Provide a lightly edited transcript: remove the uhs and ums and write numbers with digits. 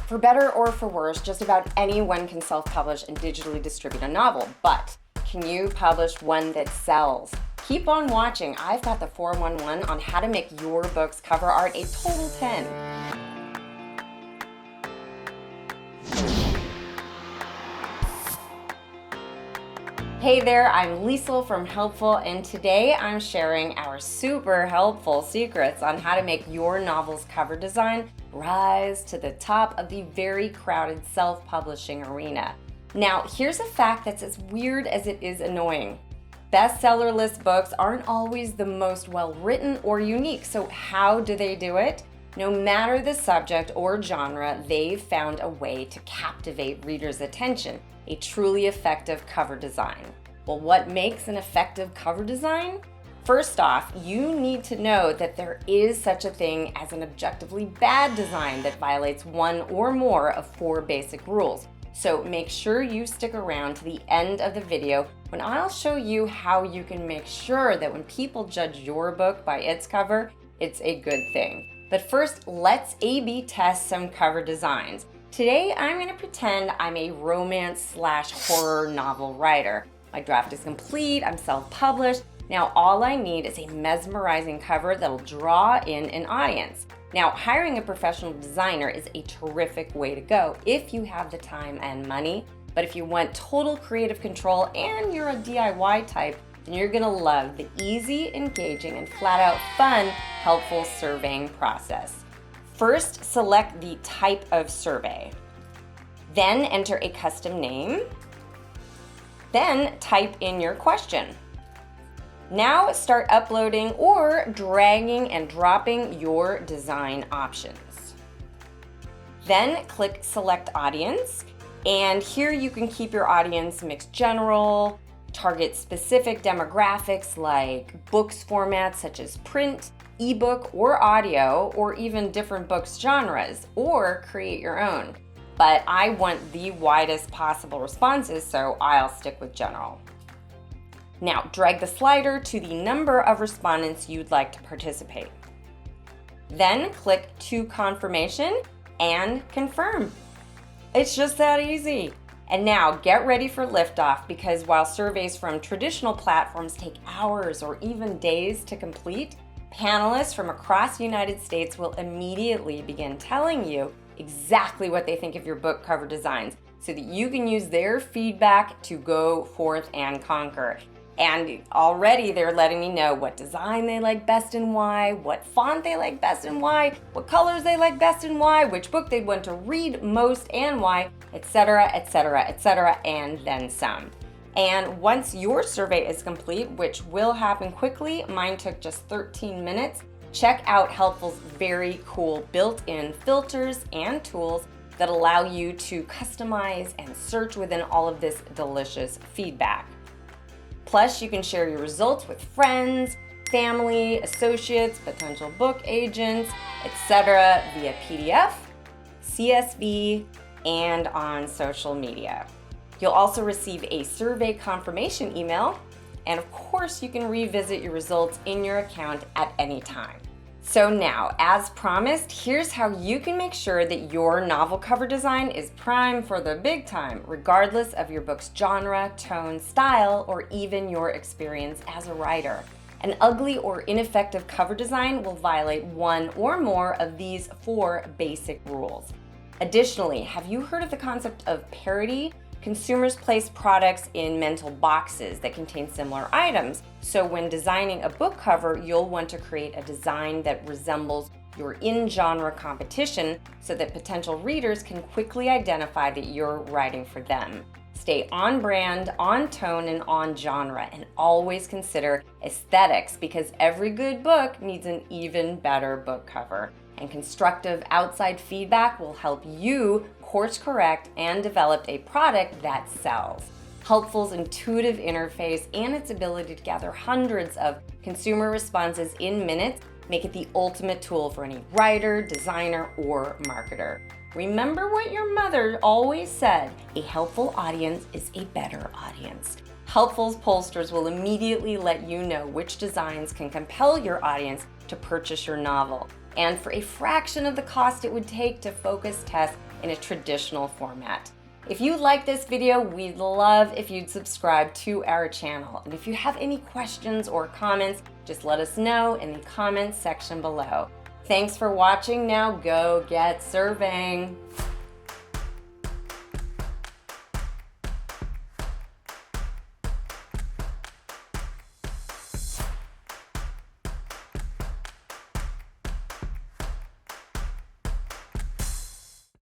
For better or for worse, just about anyone can self-publish and digitally distribute a novel, but can you publish one that sells? Keep on watching. I've got the 411 on how to make your book's cover art a total 10. Hey there, I'm Liesl from Helpful, and today I'm sharing our super helpful secrets on how to make your novel's cover design rise to the top of the very crowded self-publishing arena. Now, here's a fact that's as weird as it is annoying. Bestseller list books aren't always the most well-written or unique, so how do they do it? No matter the subject or genre, they've found a way to captivate readers' attention. A truly effective cover design. Well, what makes an effective cover design? First off, you need to know that there is such a thing as an objectively bad design that violates one or more of 4 basic rules. So make sure you stick around to the end of the video when I'll show you how you can make sure that when people judge your book by its cover, it's a good thing. But first, let's A/B test some cover designs. Today, I'm going to pretend I'm a romance/horror novel writer. My draft is complete, I'm self-published. Now all I need is a mesmerizing cover that'll draw in an audience. Now, hiring a professional designer is a terrific way to go if you have the time and money, but if you want total creative control and you're a DIY type, then you're going to love the easy, engaging, and flat-out fun, helpful surveying process. First, select the type of survey. Then enter a custom name. Then type in your question. Now start uploading or dragging and dropping your design options. Then click Select Audience, and here you can keep your audience mixed general, target specific demographics like books formats such as print, ebook or audio, or even different books genres, or create your own. But I want the widest possible responses, so I'll stick with general. Now, drag the slider to the number of respondents you'd like to participate. Then click to confirmation and confirm. It's just that easy. And now get ready for liftoff, because while surveys from traditional platforms take hours or even days to complete, panelists from across the United States will immediately begin telling you exactly what they think of your book cover designs so that you can use their feedback to go forth and conquer. And already they're letting me know what design they like best and why, what font they like best and why, what colors they like best and why, which book they'd want to read most and why, etc., etc., etc., and then some. And once your survey is complete, which will happen quickly, mine took just 13 minutes, check out Helpful's very cool built-in filters and tools that allow you to customize and search within all of this delicious feedback. Plus, you can share your results with friends, family, associates, potential book agents, etc. via PDF, CSV, and on social media. You'll also receive a survey confirmation email, and of course you can revisit your results in your account at any time. So now, as promised, here's how you can make sure that your novel cover design is prime for the big time, regardless of your book's genre, tone, style, or even your experience as a writer. An ugly or ineffective cover design will violate one or more of these 4 basic rules. Additionally, have you heard of the concept of parody? Consumers place products in mental boxes that contain similar items. So when designing a book cover, you'll want to create a design that resembles your in-genre competition so that potential readers can quickly identify that you're writing for them. Stay on brand, on tone, and on genre, and always consider aesthetics, because every good book needs an even better book cover. And constructive outside feedback will help you course correct and develop a product that sells. Helpful's intuitive interface and its ability to gather hundreds of consumer responses in minutes make it the ultimate tool for any writer, designer, or marketer. Remember what your mother always said, a helpful audience is a better audience. Helpful's pollsters will immediately let you know which designs can compel your audience to purchase your novel. And for a fraction of the cost it would take to focus test in a traditional format. If you like this video, we'd love if you'd subscribe to our channel. And if you have any questions or comments, just let us know in the comments section below. Thanks for watching. Now go get serving.